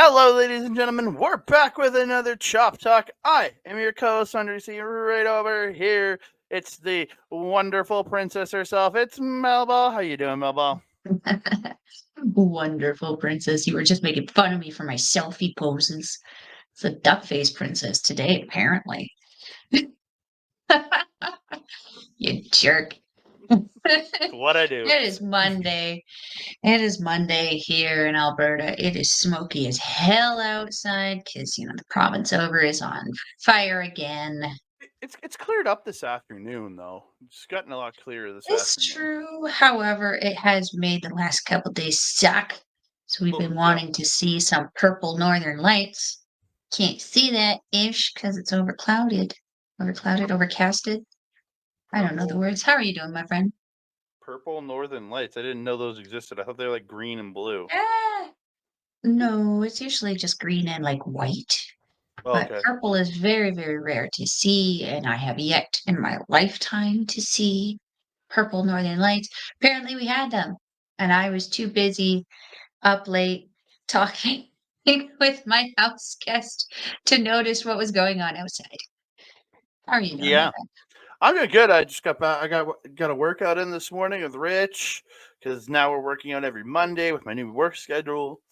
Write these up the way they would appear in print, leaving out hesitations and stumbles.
Hello, ladies and gentlemen. We're back with another Chop Talk. I am your co-host, Andre C. Right over here. It's the wonderful princess herself. It's Melball. How you doing, Melball? Wonderful princess. You were just making fun of me for my selfie poses. It's a duck face princess today, apparently. You jerk. What I do. It is Monday. It is Monday here in Alberta. It is smoky as hell outside because, the province over is on fire again. It's cleared up this afternoon, though. It's gotten a lot clearer this It's afternoon. true. However, it has made the last couple days suck. So we've been Yeah. wanting to see some purple northern lights. Can't see that ish because it's overclouded. Overcasted. I don't know the Purple, words. How are you doing, my friend? purple northern lights. I didn't know those existed. I thought they were like green and blue. Ah, no, it's usually just green and like white. Oh, But okay. purple is very, very rare to see, and I have yet in my lifetime to see purple northern lights. Apparently, we had them, and I was too busy up late talking with my house guest to notice what was going on outside. How are you doing, my Yeah. friend? I'm doing good. I just got back. I got a workout in this morning with Rich because now we're working out every Monday with my new work schedule.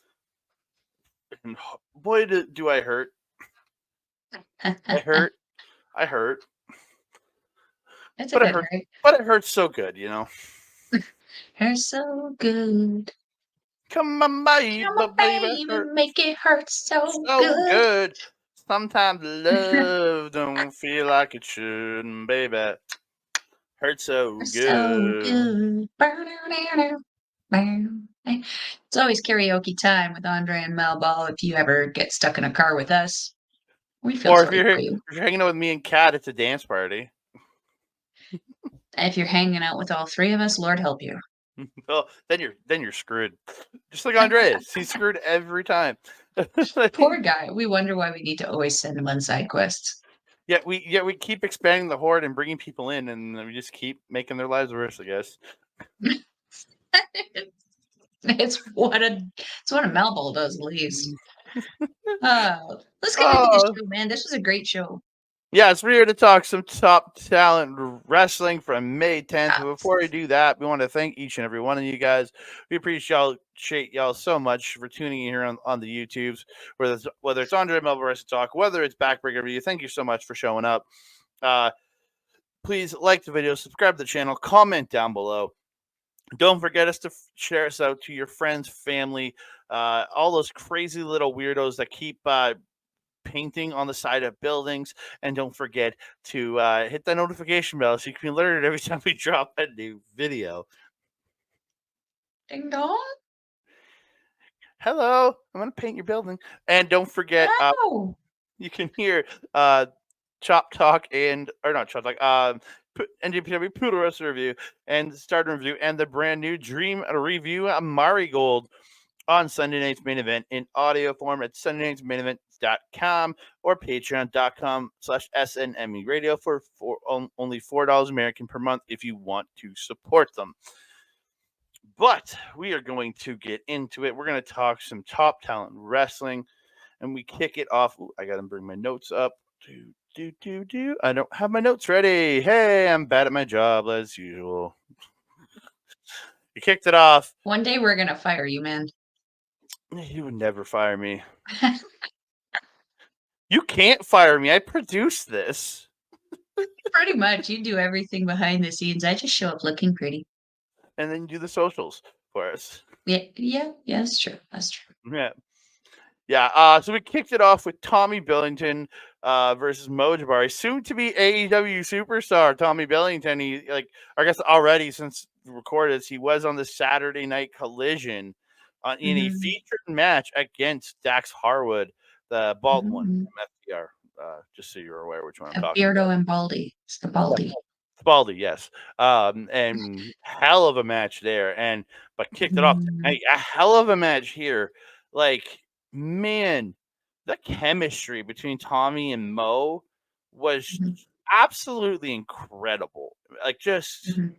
And boy, do I hurt! I hurt. I hurt. It's a But it good hurts. hurt. But it hurts so good, you know. You're so good. Come on, baby, Come on, baby, baby, hurt make it hurt so so good. good. Sometimes love don't feel like it should, baby. Hurts so So good. good. It's always karaoke time with Andre and Melball. If you ever get stuck in a car with us, we feel Or if sorry you're for you. hanging out with me and Kat, it's a dance party. If you're hanging out with all three of us, Lord help you. Well, then you're screwed. Just like Andreas, he's screwed every time. Poor guy. We wonder why we need to always send him on side quests. Yet we keep expanding the horde and bringing people in, and we just keep making their lives worse. I guess. It's what a Melball does, at least. Let's get into the Oh, show, man. This was a great show. yes, we're here to talk some top talent wrestling from May 10th. But before we do that, we want to thank each and every one of you guys. We appreciate y'all so much for tuning in here on the YouTubes, whether it's Andre Melville Wrestling Talk, whether it's Backbreaker Review. Thank you so much for showing up. Please like the video, subscribe to the channel, comment down below. Don't forget us to share us out to your friends, family, all those crazy little weirdos that keep painting on the side of buildings. And don't forget to hit that notification bell so you can be alerted every time we drop a new video. Ding dong. Hello, I'm going to paint your building. And don't forget, Oh. you can hear Chop Talk or not Chop Talk, NJPW Poodle Wrestler Review and Stardom Review and the brand new Dream Review Marigold on Sunday Night's Main Event in audio form at sundaynightsmainevent.com or patreon.com/SNME radio for only $4 American per month if you want to support them. But we are going to get into it. We're going to talk some top talent wrestling, and we kick it off. Ooh, I got to bring my notes up. I don't have my notes ready. Hey, I'm bad at my job as usual. You kicked it off. One day we're gonna fire you, man. You would never fire me. You can't fire me. I produced this. Pretty much. You do everything behind the scenes. I just show up looking pretty. And then you do the socials for us. Yeah, that's true. That's true. Yeah. Yeah. So we kicked it off with Tommy Billington versus Mo Jabari, soon to be AEW superstar Tommy Billington. I guess already since recorded, he was on the Saturday Night Collision in a Mhm. featured match against Dax Harwood, the bald one Mhm. from FTR. Just so you're aware which one I'm A talking about. Beardo and Baldy. It's the Yeah, Baldy. Baldy, yes. And hell of a match there. But kicked it off Mhm. tonight. A hell of a match here. Like, man, the chemistry between Tommy and Mo was Mhm. absolutely incredible. Like, just Mhm.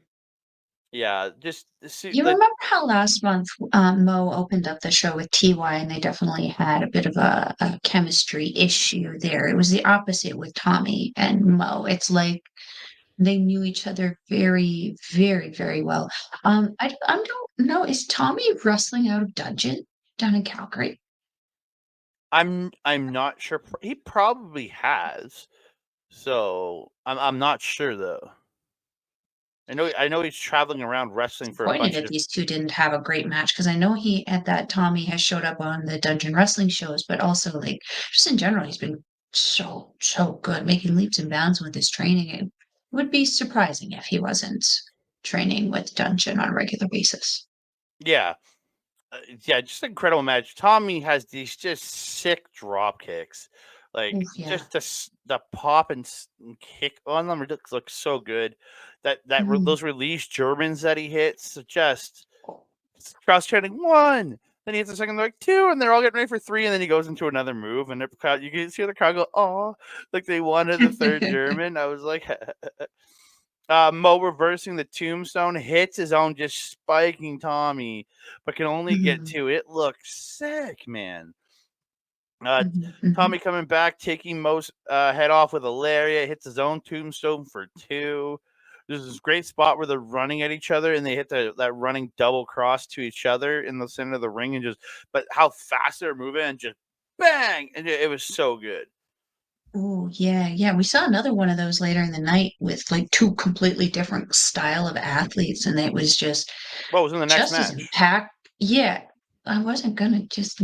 Yeah, just see You like remember how last month, Mo opened up the show with TY, and they definitely had a bit of a chemistry issue there. It was the opposite with Tommy and Mo. It's like they knew each other very, very, very well. I don't know, is Tommy wrestling out of dungeon down in Calgary? I'm not sure. He probably has. So I'm not sure though. I know he's traveling around wrestling for a Disappointed bunch that of. these two didn't have a great match because I know he at that Tommy has showed up on the dungeon wrestling shows, but also like just in general, he's been so good, making leaps and bounds with his training. It would be surprising if he wasn't training with dungeon on a regular basis. Yeah, yeah, just an incredible match. Tommy has these just sick drop kicks, like Oof, yeah. just the pop and kick on them looks so good. Mhm. Those release Germans that he hits, just crowd's chanting one. Then he hits a second, like two, and they're all getting ready for three, and then he goes into another move, and the crowd, you can see the crowd go, "Oh!" Like they wanted the third German. I was like, Mo reversing the tombstone hits his own, just spiking Tommy, but can only get Mhm, two. It looks sick, man. Uh, mhm, mhm, Tommy coming back, taking Mo's head off with a lariat, hits his own tombstone for two. There's this great spot where they're running at each other and they hit that running double cross to each other in the center of the ring, and just but how fast they're moving and just bang, and it was so good. ooh, yeah, yeah, we saw another one of those later in the night with, like, 2 completely different style of athletes, and it was What was in the next just as match? impact yeah, I wasn't gonna just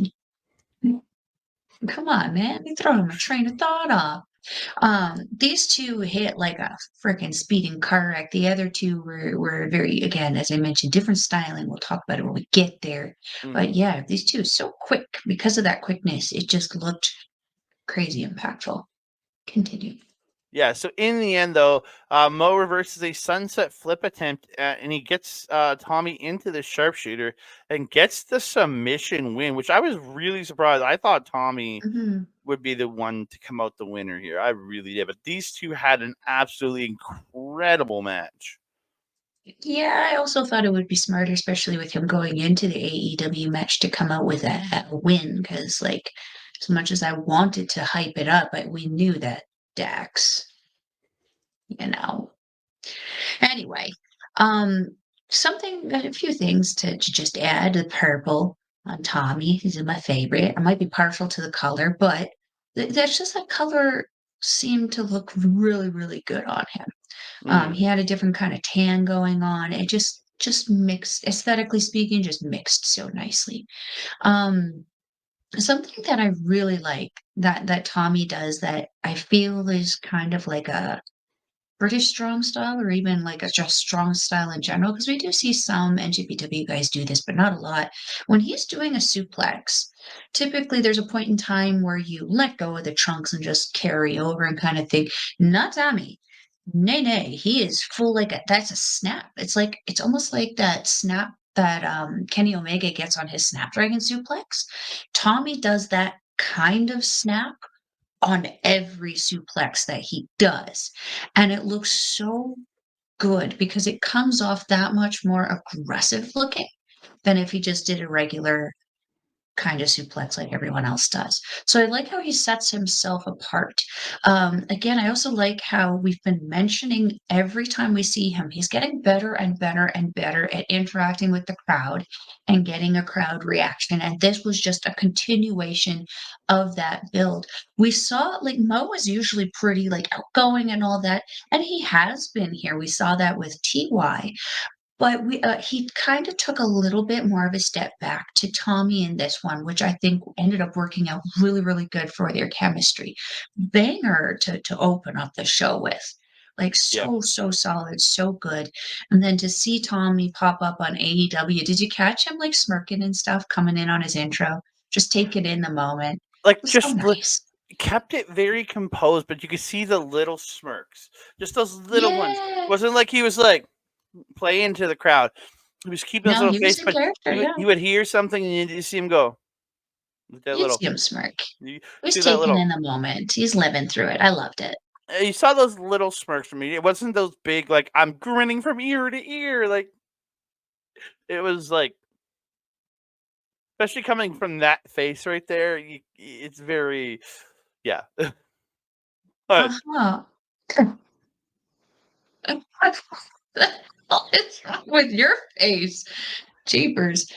come on, man, you're throwing my train of thought off. These 2 hit like a freaking speeding car wreck. The other 2 were very, again, as I mentioned, different styling. We'll talk about it when we get there. But Hmm. yeah, these 2 so quick. Because of that quickness, it just looked crazy impactful. Continue. Yeah, so in the end, though, Mo reverses a sunset flip attempt, and he gets Tommy into the sharpshooter and gets the submission win, which I was really surprised. I thought Tommy Mhm. would be the one to come out the winner here. I really did. But these two had an absolutely incredible match. Yeah, I also thought it would be smarter, especially with him going into the AEW match to come out with a win, because like as much as I wanted to hype it up, we knew that Dax, you know. Anyway, um, a few things to just add. The purple on Tommy, he's my favorite. I might be partial to the color, but that's just that color seemed to look really, really good on him. Mm, He had a different kind of tan going on. It just mixed, aesthetically speaking, just mixed so nicely. Um, Something that I really like that Tommy does that I feel is kind of like a British strong style or even like a just strong style in general, because we do see some NGPW guys do this, but not a lot. When he's doing a suplex, typically there's a point in time where you let go of the trunks and just carry over and kind of think, not Tommy. Nay, nay, he is full like that's a snap. It's like it's almost like that snap that Kenny Omega gets on his Snapdragon suplex. Tommy does that kind of snap on every suplex that he does, and it looks so good because it comes off that much more aggressive looking than if he just did a regular kind of suplex like everyone else does. So I like how he sets himself apart. Again, I also like how we've been mentioning every time we see him, he's getting better and better and better at interacting with the crowd and getting a crowd reaction. And this was just a continuation of that build. We saw like Mo was usually pretty like outgoing and all that, and he has been here. We saw that with TY, but he kinda took a little bit more of a step back to Tommy in this one, which I think ended up working out really, really good for their chemistry. Banger to open up the show with. Like, yeah. so solid, so good. And then to see Tommy pop up on AEW, did you catch him, like, smirking and stuff coming in on his intro? Just taking in the moment. It Like was so just nice. kept it very composed, but you could see the little smirks, just those little ones. Yeah. Wasn't like he was like playing to the crowd. He was keeping his No, little he was face, in but character, yeah. he would hear something and you see him go with that You little. see him smirk. You He was see that taking little. in the moment. He's living through it. I loved it. You saw those little smirks from me. It wasn't those big like I'm grinning from ear to ear. Like it was like, especially coming from that face right there, it's very, yeah. But Uh-huh. What is wrong with your face? Jeepers.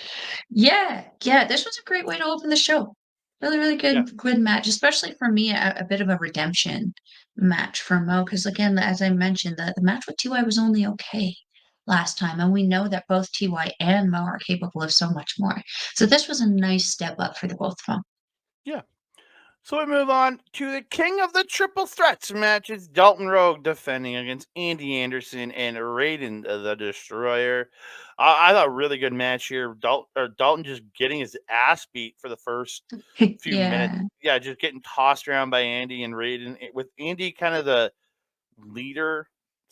Yeah, yeah, this was a great way to open the show. Really, really yeah, good match, especially for me, a bit of a redemption match for Mo. Because again, as I mentioned, the match with TY was only okay last time, and we know that both TY and Mo are capable of so much more. So this was a nice step up for the both of them. yeah. So we move on to the king of the triple threats matches: Dalton Rogue defending against Andy Anderson and Rayden the Destroyer. I thought really good match here. Dalton just getting his ass beat for the first few minutes. Yeah, Yeah, just getting tossed around by Andy and Rayden, with Andy kind of the leader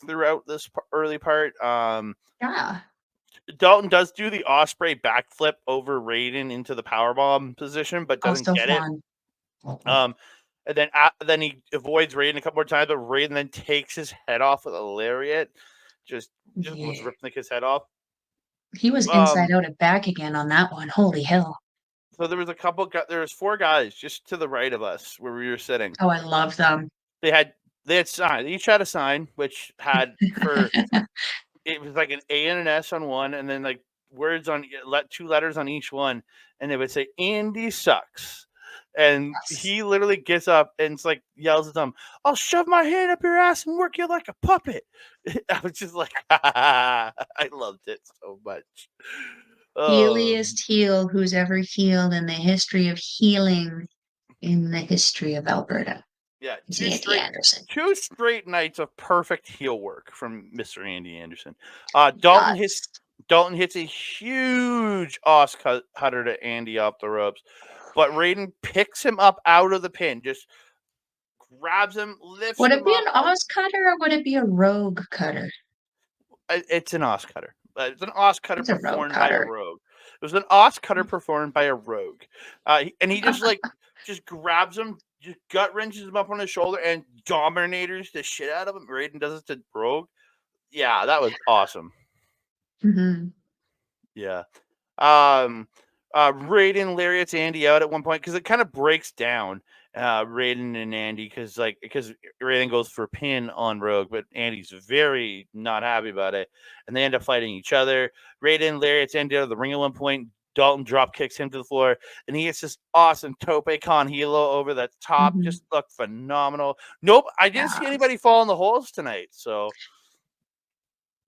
throughout this early part. yeah. Dalton does do the Osprey backflip over Rayden into the powerbomb position, but doesn't Also get it. fun. Um, and then he avoids Rayden a couple more times, but Rayden then takes his head off with a lariat. Just was Yeah. ripping the kid's head off. He was inside Um, out and back again on that one. Holy hell. so there was a couple. There was four guys just to the right of us where we were sitting. Oh, I love them. They had they had sign. They each had a sign which had for it was like an A and an S on one, and then like words on two letters on each one, and they would say Andy sucks. And Yes. he literally gets up and it's like yells at them, "I'll shove my hand up your ass and work you like a puppet." I was just like, I loved it so much. Um, Healiest heel who's ever healed in the history of healing in the history of Alberta yeah, is Andy Anderson. two straight nights of perfect heel work from Mr. Andy Anderson. Yes. Dalton hits a huge cutter to Andy off the ropes, but Rayden picks him up out of the pin, just grabs him, lifts Would it him be up. an Oz cutter or would it be a rogue cutter? It's an os cutter. It's an os cutter It's a rogue performed by a cutter. rogue. It was an os cutter performed by a rogue, and he just like just grabs him, just gut wrenches him up on his shoulder, and dominators the shit out of him. Rayden does it to Rogue. Yeah, that was awesome. Mhm. Yeah. Rayden lariats Andy out at one point because it kind of breaks down Rayden and Andy because Rayden goes for a pin on Rogue, but Andy's very not happy about it, and they end up fighting each other. Rayden lariats Andy out of the ring at one point. Dalton drop kicks him to the floor, and he gets this awesome tope con hilo over the top. Mhm. Just looked phenomenal. Nope, I didn't see Yes. anybody fall in the holes tonight. So,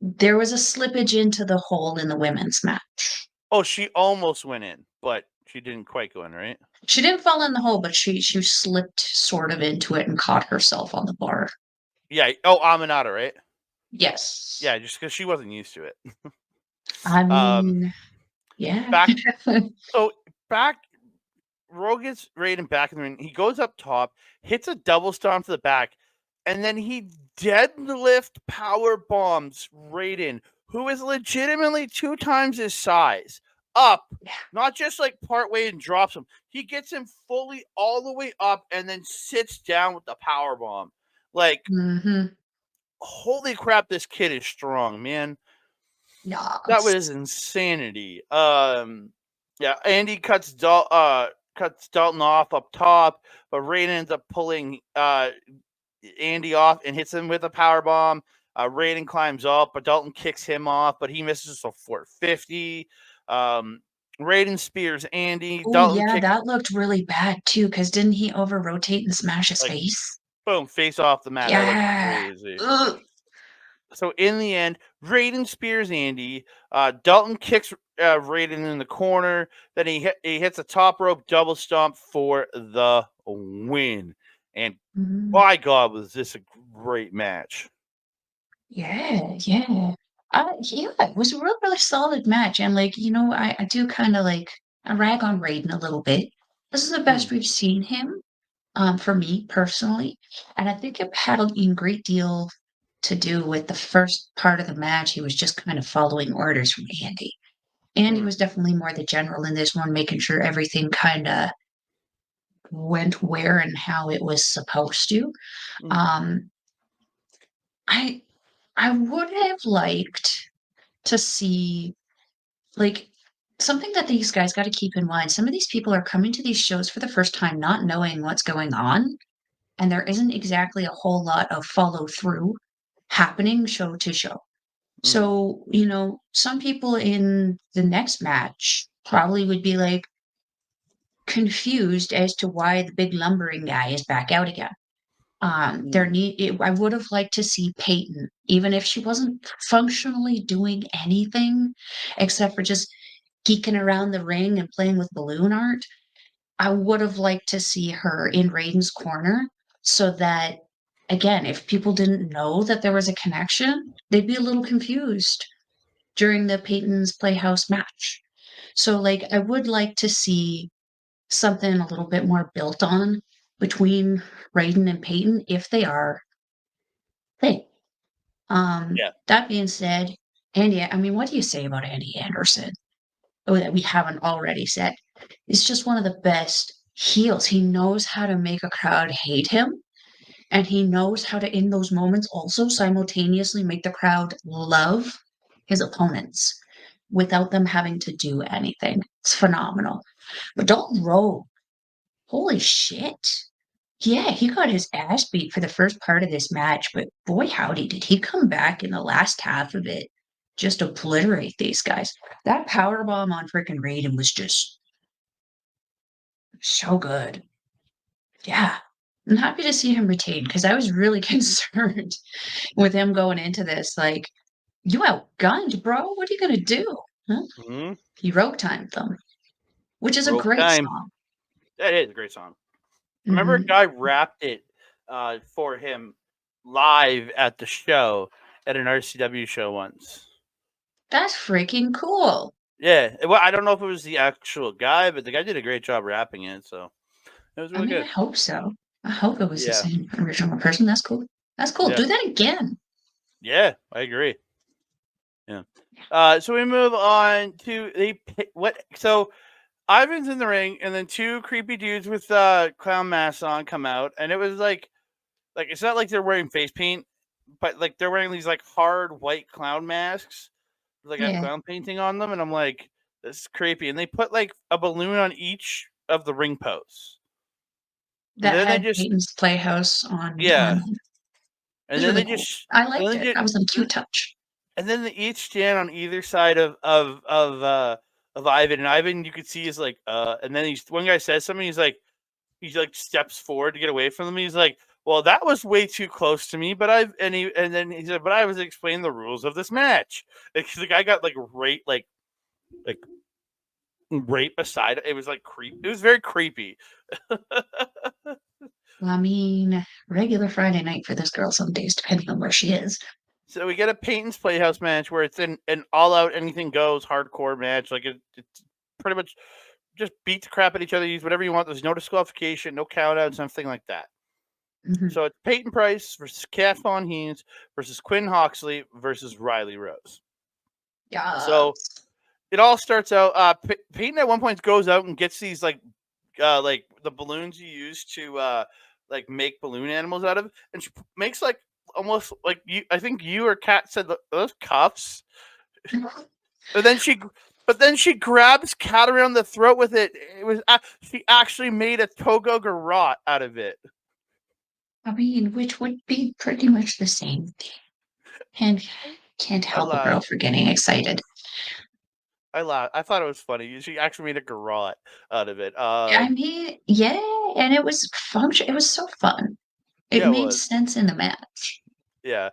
There was a slippage into the hole in the women's match. oh, she almost went in, but she didn't quite go in, right? She didn't fall in the hole, but she slipped sort of into it and caught herself on the bar. Yeah. Oh, Aminata, right? Yes. Yeah, just because she wasn't used to it. I Um, mean, yeah. back so back Rogue gets Raiden back in the ring. He goes up top, hits a double stomp to the back, and then he deadlift power bombs Raiden, who is legitimately two times his size, up. Not just like part way and drops him. He gets him fully all the way up and then sits down with the power bomb. Like, Mhm. holy crap, this kid is strong, man. That was Yes. insanity. Yeah, Andy cuts Dalton off up top, but Raiden ends up pulling Andy off and hits him with a power bomb. Raiden climbs up, but Dalton kicks him off, but he misses a 450. Raiden spears Andy. Oh, Dalton yeah, kicks that looked really bad too. Cause didn't he over-rotate and smash his like face? boom, face off the mat. That looked Yeah. crazy. Ugh. So in the end, Raiden spears Andy. Dalton kicks Raiden in the corner. Then he hits a top rope double stomp for the win. And Mhm. by God, was this a great match? Yeah, yeah. Yeah, it was a real, really solid match. And like, I do kind of like I rag on Raiden a little bit. This is the Mm, best we've seen him, for me personally. And I think it had a great deal to do with the first part of the match. He was just kind of following orders from Andy. Andy mm, was definitely more the general in this one, making sure everything kind of went where and how it was supposed to. mm. Um, I I would have liked to see like, something that these guys got to keep in mind, some of these people are coming to these shows for the first time not knowing what's going on, and there isn't exactly a whole lot of follow through happening show to show. Mhm. So, some people in the next match probably would be like confused as to why the big lumbering guy is back out again. I would have liked to see Payten, even if she wasn't functionally doing anything except for just geeking around the ring and playing with balloon art. I would have liked to see her in Rayden's corner so that, again, if people didn't know that there was a connection, they'd be a little confused during the Payton's Playhouse match. So, like, I would like to see something a little bit more built on between Rayden and Payten if they are thing. Yeah. That being said, Andy, I mean, what do you say about Andy Anderson? Oh, that we haven't already said. He's just one of the best heels. He knows how to make a crowd hate him, and he knows how to, in those moments, also simultaneously make the crowd love his opponents without them having to do anything. It's phenomenal. But Dalton Rowe, holy shit. Yeah, he got his ass beat for the first part of this match, but boy howdy did he come back in the last half of it. Just obliterate these guys. That power bomb on freaking Rayden was just so good. Yeah. I'm happy to see him retain because I was really concerned with him going into this. Like, you outgunned, bro. What are you gonna do? Huh? Mhm. He rogue timed them, which is a Rope great time. song. That is a great song. Remember, a Mhm. guy rapped it for him live at the show at an RCW show once. That's freaking cool. Yeah, well, I don't know if it was the actual guy, but the guy did a great job rapping it, so it was I really mean, I good. hope so. I hope it was the Yeah, same original person. That's cool. That's cool. yeah, Do that again. yeah. I agree. Yeah. So we move on to what? So Ivan's in the ring, and then two creepy dudes with clown masks on come out, and it was like it's not like they're wearing face paint, but like they're wearing these like hard white clown masks, with, like a Yeah. clown painting on them, and I'm like, this is creepy. And they put like a balloon on each of the ring posts, and That then they had just Peyton's Playhouse on yeah, it and was then really they cool. just I and liked then it. just That was a cute touch. and then they each stand on either side of Ivan, and Ivan you could see is like and then he's one guy says something, he's like steps forward to get away from them. He's like, "Well, that was way too close to me." But and then he said, "But I was explaining the rules of this match." Like the guy got like right beside it. It was like creep. It was very creepy. I mean, regular Friday night for this girl some days, depending on where she is. So we get a Payton's Playhouse match where it's an all out anything goes hardcore match. Like it's pretty much just beat the crap at each other. Use whatever you want. There's no disqualification, no countouts, something like that. Mhm. So it's Payten Pryce versus Kat Von Heens versus Quinn Hawksley versus Rylie Rose. So Yes. it all starts out. Payton at one point goes out and gets these like the balloons you use to like make balloon animals out of, and she makes like almost like you. I think you or Kat said those cuffs, but then she grabs Kat around the throat with it. It was she actually made a Togo garrote out of it. I mean, which would be pretty much the same thing. And can't I help a girl laughed. for getting excited. I laughed. I thought it was funny. She actually made a garrote out of it. I mean, yeah, and it was function. It was so fun. It Yeah, it made was. sense in the match. Yeah.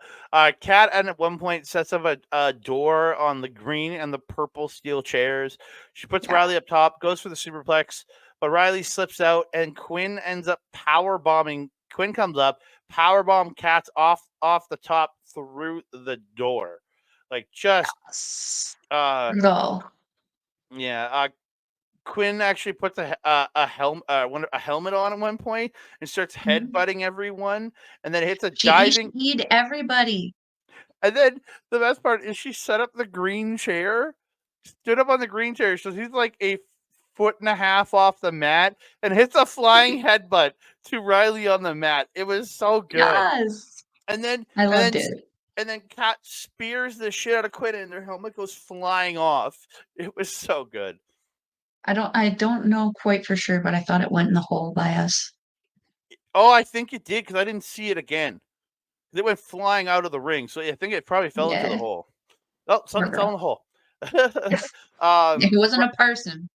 Kat at one point sets up a door on the green and the purple steel chairs. She puts Yeah. Rylie up top, goes for the superplex, but Rylie slips out, and Quinn ends up power bombing. Quinn comes up, power bomb Kat's off the top through the door, like just Yes. uh Brutal. yeah. Quinn actually puts a helmet on at one point and starts Mhm. headbutting everyone, and then hits a She diving. E'd everybody. And then the best part is she set up the green chair, stood up on the green chair, so she's like a foot and a half off the mat, and hits a flying headbutt to Rylie on the mat. It was so good. Yes. And then I and loved then it. and then Kat spears the shit out of Quinn, and their helmet goes flying off. It was so good. I don't know quite for sure, but I thought it went in the hole by us. Oh, I think it did because I didn't see it again. It went flying out of the ring, so I think it probably fell into the Yeah, hole. Oh, poor something fell in girl. the hole. It wasn't Ri- a person.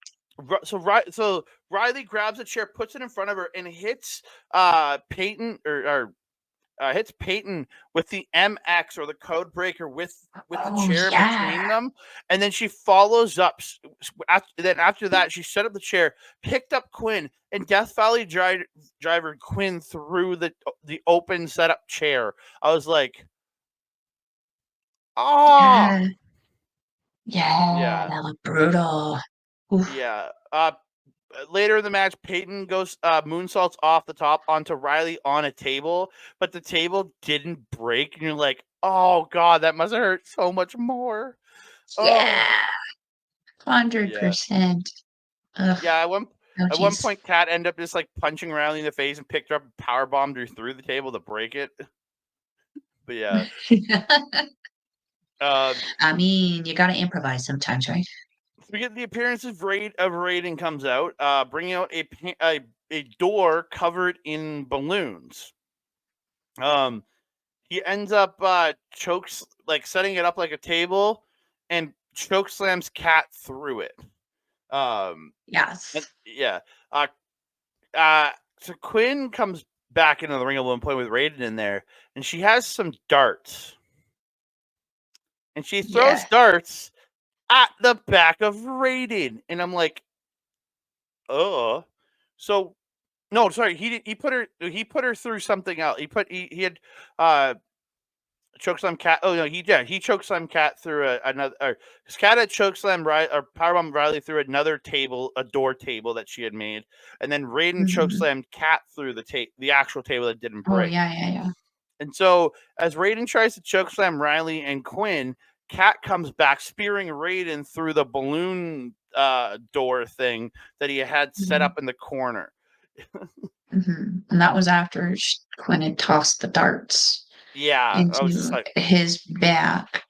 so Rylie grabs a chair, puts it in front of her, and hits Payten or hits Payten with the MX or the code breaker with the Oh chair yeah. between them, and then she follows up. After that, she set up the chair, picked up Quinn, and Death Valley driver Quinn through the open setup chair. I was like, oh Yeah. Yeah, yeah, that looked brutal. Oof. yeah. Later in the match, Payten goes moonsaults off the top onto Rylie on a table, but the table didn't break, and you're like, "Oh God, that must have hurt so much more." Oh Yeah. yeah, 100%. Ugh. yeah. Oh, At one jeez. point, Kat ended up just like punching Rylie in the face and picked her up and power bombed her through the table to break it. But yeah, um, I mean, you gotta improvise sometimes, right? we get the appearance of Rayden comes out, bringing out a door covered in balloons. Um, he ends up chokes like setting it up like a table and choke slams Kat through it. And Yes. yeah. Uh uh so Quinn comes back into the ring at one point with Rayden in there, and she has some darts. And she throws Yeah. darts at the back of Rayden. And I'm like, oh. So no, sorry, he put her through something else. He had uh chokeslam Cat. Oh no, he chokeslam Cat through another. His Cat had chokeslam or powerbomb Rylie through another table, a door table that she had made, and then Rayden Mhm. chokeslammed Cat through the actual table that didn't Oh, break. yeah, yeah, yeah. And so as Rayden tries to chokeslam Rylie and Quinn, Cat comes back spearing Rayden through the balloon door thing that he had set Mhm. up in the corner. Mhm. And that was after Quinn had tossed the darts Yeah, I was just into like, his back.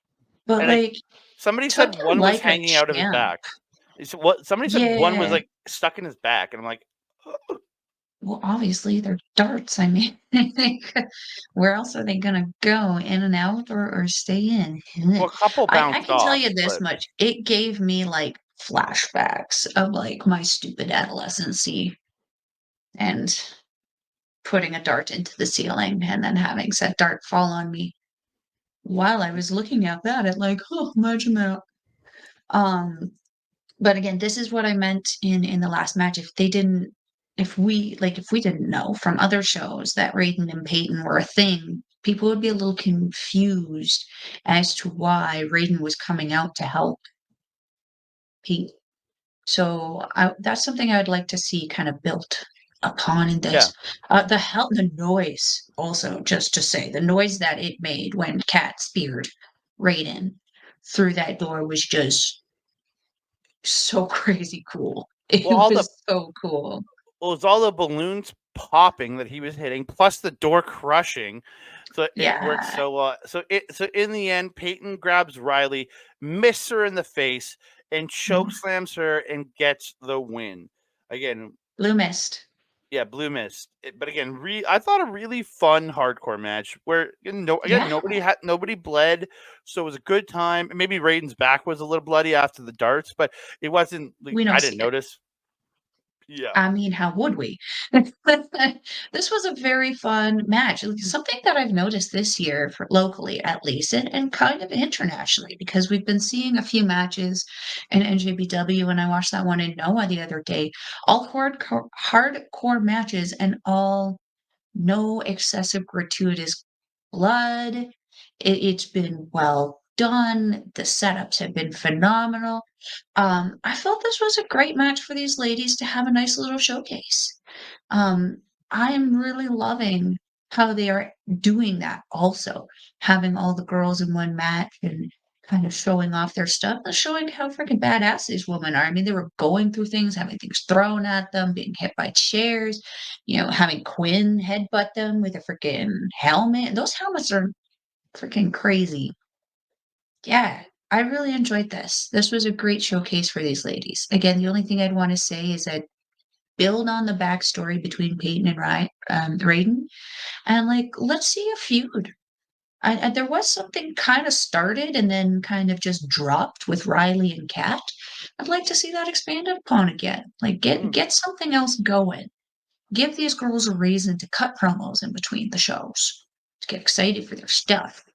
But, and like, somebody took said him one was like a hanging out of his champ. back. What somebody said one was Yeah. like stuck in his back, and I'm like, Well, obviously, they're darts. I mean, like, where else are they gonna go? In and out or stay in? well, a couple I bounced can tell off, you this but much, it gave me, like, flashbacks of, like, my stupid adolescency and putting a dart into the ceiling and then having said dart fall on me while I was looking at that, like, "Oh, imagine that." Um, but again, this is what I meant in the last match. If we didn't know from other shows that Rayden and Payten were a thing, people would be a little confused as to why Rayden was coming out to help Pete. So that's something I would like to see kind of built upon in yeah. this. The noise also, just to say, the noise that it made when Cat speared Rayden through that door was just so crazy cool. Well, It was so cool. it was all the balloons popping that he was hitting, plus the door crushing. So it worked Yeah. so well. So in the end, Payten grabs Rylie, misses her in the face, and choke Mhm. slams her and gets the win. Again, Blue Mist. yeah, Blue Mist. But again, I thought a really fun hardcore match where Yeah, nobody bled, so it was a good time. Maybe Raiden's back was a little bloody after the darts, but it wasn't. Like, we I don't didn't see it. notice. Yeah, I mean, how would we? This was a very fun match. Like, something that I've noticed this year, for locally at least, and kind of internationally, because we've been seeing a few matches in NJBW, and I watched that one in Noah the other day. All hardcore matches, and all no excessive gratuitous blood. It's been well done. The setups have been phenomenal. I felt this was a great match for these ladies to have a nice little showcase. Um, I am really loving how they are doing that also, having all the girls in one match and kind of showing off their stuff, but showing how freaking badass these women are. I mean, they were going through things, having things thrown at them, being hit by chairs, having Quinn headbutt them with a freaking helmet. Those helmets are freaking crazy. Yeah, I really enjoyed this. This was a great showcase for these ladies. Again, the only thing I'd want to say is that build on the backstory between Payten and Rayden, and like let's see a feud. There was something kind of started and then kind of just dropped with Rylie and Kat. I'd like to see that expanded upon again. Like get something else going. Give these girls a reason to cut promos in between the shows to get excited for their stuff.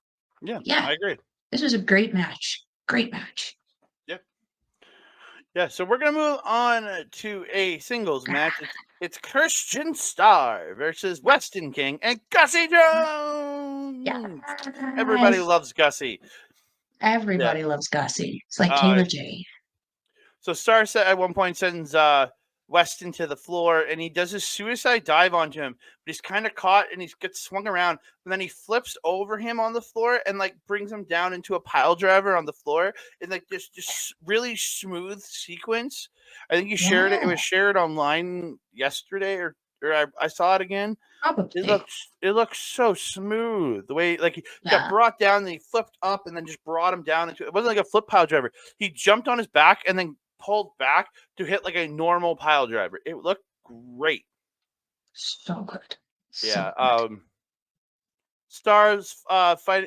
Yeah, Yeah, I agree. this was a great match. Great match. Yeah. Yeah, so we're gonna move on to a singles match. It's Christian Starr versus Weston King and Gussy Jones. Everybody Yes. loves Gussy. Yeah. Everybody loves Gussy. It's like Uh, Kayla J. so Starr at one point sends Weston to the floor, and he does a suicide dive onto him, but he's kind of caught, and he gets swung around, and then he flips over him on the floor and like brings him down into a pile driver on the floor, and like this just really smooth sequence. I think you shared it. It was shared online yesterday, or I saw it again. Probably. It looks so smooth. The way like he got Yeah. brought down, and he flipped up, and then just brought him down into it. Wasn't like a flip pile driver. He jumped on his back and then pulled back to hit like a normal pile driver. It looked great. So good. Yeah. So good. Starr's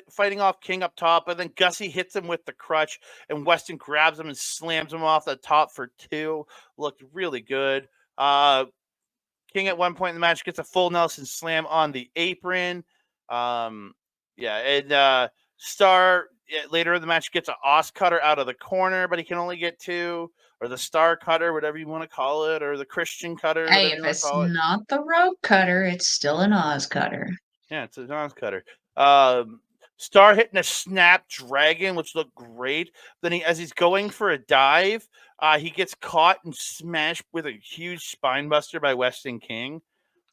fighting off King up top, and then Gussy hits him with the crutch, and Weston grabs him and slams him off the top for 2. Looked really good. King at one point in the match gets a full Nelson slam on the apron. Yeah, and Starr later in the match gets an Os cutter out of the corner, but he can only get 2, or the Starr cutter, whatever you want to call it, or the Christian cutter, Hey, whatever you if want to it's call it. not the Rogue Cutter, it's still an Oz Cutter. Yeah, it's a Os cutter. Starr hitting a snap dragon, which looked great. Then as he's going for a dive, he gets caught and smashed with a huge spine buster by Weston King.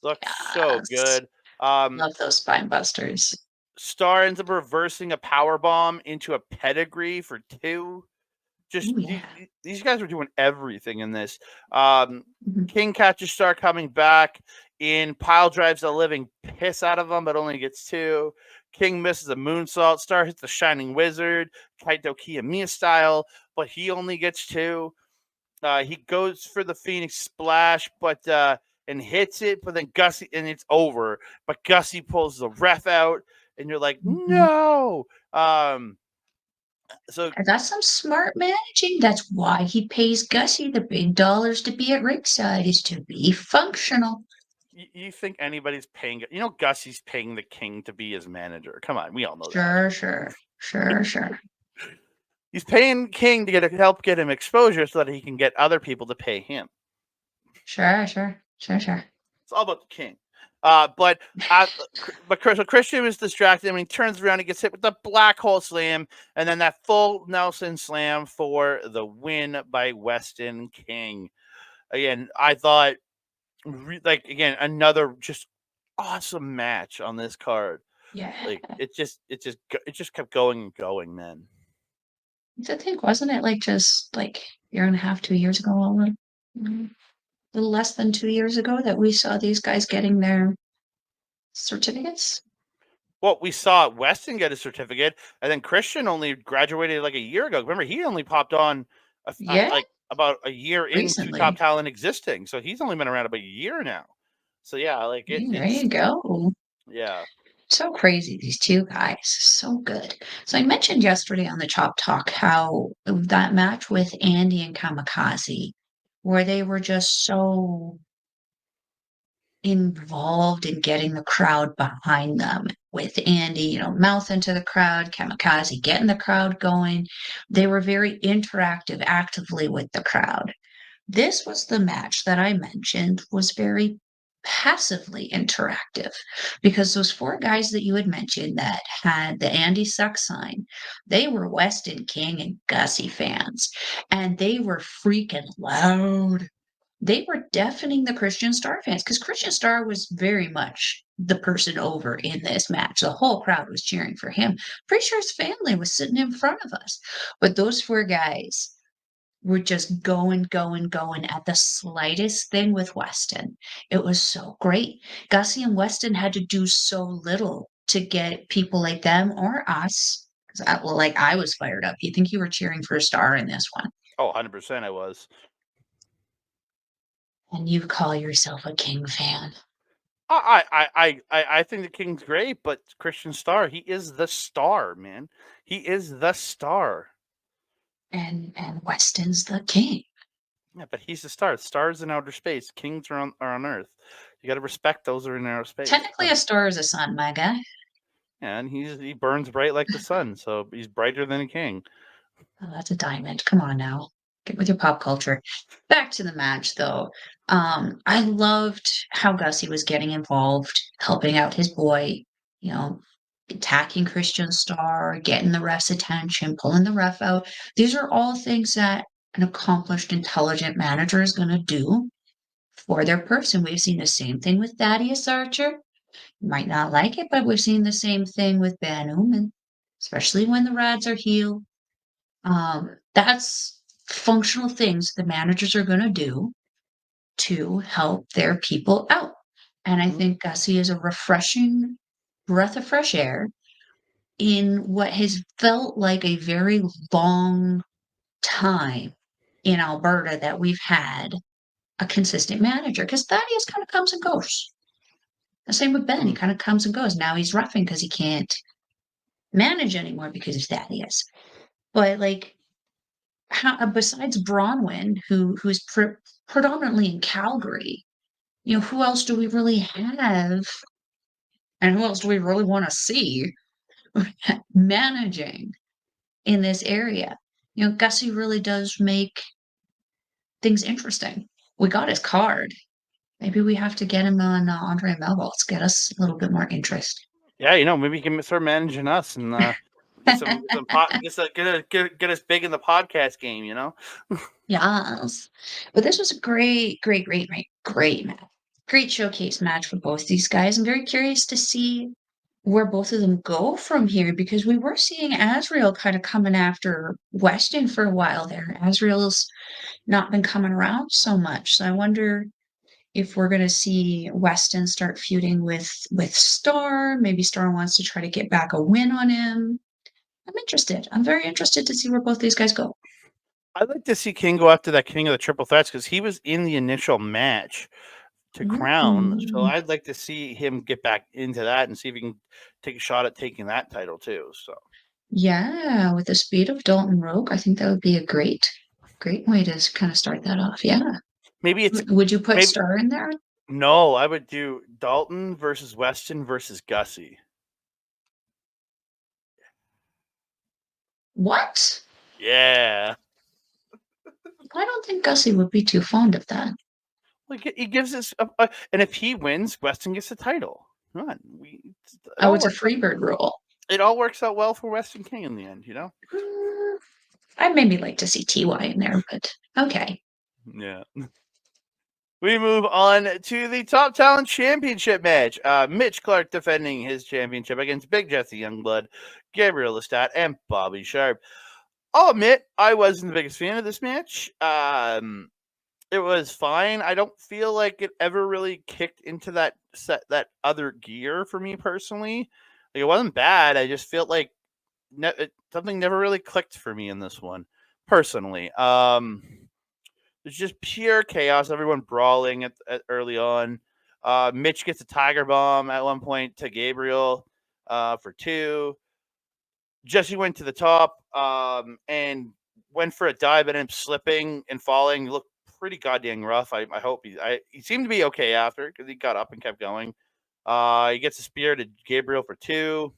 Looked so Yes. good. Love those spine busters. Starr ends up reversing a power bomb into a pedigree for 2. Just Oh, yeah. these guys were doing everything in this. Mhm. King catches Starr coming back in, pile drives the living piss out of him, but only gets 2. King misses a moonsault. Starr hits the Shining Wizard, Kaito Kiyomiya style, but he only gets 2. He goes for the Phoenix Splash, but and hits it, but then Gussy, and it's over. But Gussy pulls the ref out, and you're like, Mhm. no. So That's some smart managing. That's why he pays Gussie the big dollars to be at ringside, is to be functional. you think anybody's paying? You know, Gussy's paying the King to be his manager. Come on, we all know that. Sure. He's paying King to help get him exposure so that he can get other people to pay him. Sure. It's all about the King. But Christian was distracted, and he turns around and gets hit with the black hole slam, and then that full Nelson slam for the win by Weston King. Again, I thought, again, another just awesome match on this card. Yeah. Like it just kept going and going, man. I think, wasn't it like just like year and a half, 2 years ago, a little less than 2 years ago that we saw these guys getting their certificates? Well, we saw Weston get a certificate, and then Christian only graduated like a year ago. Remember, he only popped on Yeah, like about a year into Top recently. Talent existing, so he's only been around about a year now. So yeah, like There you go. yeah. So crazy, these two guys. So good. So I mentioned yesterday on the Chop Talk how that match with Andy and Kamikaze, where they were just so involved in getting the crowd behind them, with Andy, mouth into the crowd, Kamikaze getting the crowd going. They were very interactive actively with the crowd. This was the match that I mentioned was very passively interactive, because those 4 guys that you had mentioned that had the Andy Suck sign, they were Weston King and Gussy fans, and they were freaking loud. They were deafening the Christian Starr fans, because Christian Starr was very much the person over in this match. The whole crowd was cheering for him. Pretty sure his family was sitting in front of us. But those 4 guys were just going at the slightest thing with Weston. It was so great. Gussie and Weston had to do so little to get people like them or us. I was fired up. You think you were cheering for Starr in this one? Oh, 100% I was. And you call yourself a King fan. I think the King's great, but Christian Starr, he is the star, man. He is the star. And Weston's the king. Yeah, but he's the star. Stars in outer space. Kings are on Earth. You got to respect those who are in outer space. Technically, a star is a sun, my guy. Yeah, and he burns bright like the sun, so he's brighter than a king. Oh, that's a diamond. Come on now. Get with your pop culture. Back to the match, though. I loved how Gussy was getting involved, helping out his boy, attacking Christian Starr, getting the ref's attention, pulling the ref out. These are all things that an accomplished, intelligent manager is going to do for their person. We've seen the same thing with Thaddeus Archer. You might not like it, but we've seen the same thing with Van Uman, especially when the Rads are healed. That's functional things the managers are going to do to help their people out. And I think Gussy is a refreshing breath of fresh air in what has felt like a very long time in Alberta that we've had a consistent manager, because Thaddeus kind of comes and goes. The same with Ben. He kind of comes and goes. Now he's roughing because he can't manage anymore because of Thaddeus. But besides Bronwyn, who's predominantly in Calgary, who else do we really have, and who else do we really want to see managing in this area? Gussy really does make things interesting. We got his card. Maybe we have to get him on Andre Melball. Let's get us a little bit more interest. Yeah, maybe he can start managing us and get us big in the podcast game. Yes. But this was a great match. Great showcase match for both these guys. I'm very curious to see where both of them go from here, because we were seeing Azrael kind of coming after Weston for a while there. Azrael's not been coming around so much. So I wonder if we're going to see Weston start feuding with Starr. Maybe Starr wants to try to get back a win on him. I'm interested. I'm very interested to see where both these guys go. I'd like to see King go after that King of the Triple Threats because he was in the initial match to Crown. So I'd like to see him get back into that and see if he can take a shot at taking that title too. So yeah, with the speed of Dalton Rogue, I think that would be a great way to kind of start that off. Yeah. maybe it's Would you put Starr in there? No, I would do Dalton versus Weston versus Gussy. What? Yeah. I don't think Gussy would be too fond of that. Like he gives us, and if he wins, Weston gets the title. Come on, it's a Freebird rule. It all works out well for Weston King in the end, I'd maybe like to see TY in there, but okay. Yeah. We move on to the Top Talent Championship match. Mitch Clarke defending his championship against Big Jesse Youngblood, Gabriel Lestat, and Bobby Sharp. I'll admit, I wasn't the biggest fan of this match. It was fine. I don't feel like it ever really kicked into that other gear for me personally. Like, it wasn't bad. I just felt like something never really clicked for me in this one, personally. It's just pure chaos. Everyone brawling at early on. Mitch gets a tiger bomb at one point to Gabriel for 2. Jesse went to the top and went for a dive and ended up slipping and falling. He looked pretty goddamn rough. I hope he seemed to be okay after because he got up and kept going. He gets a spear to Gabriel for 2.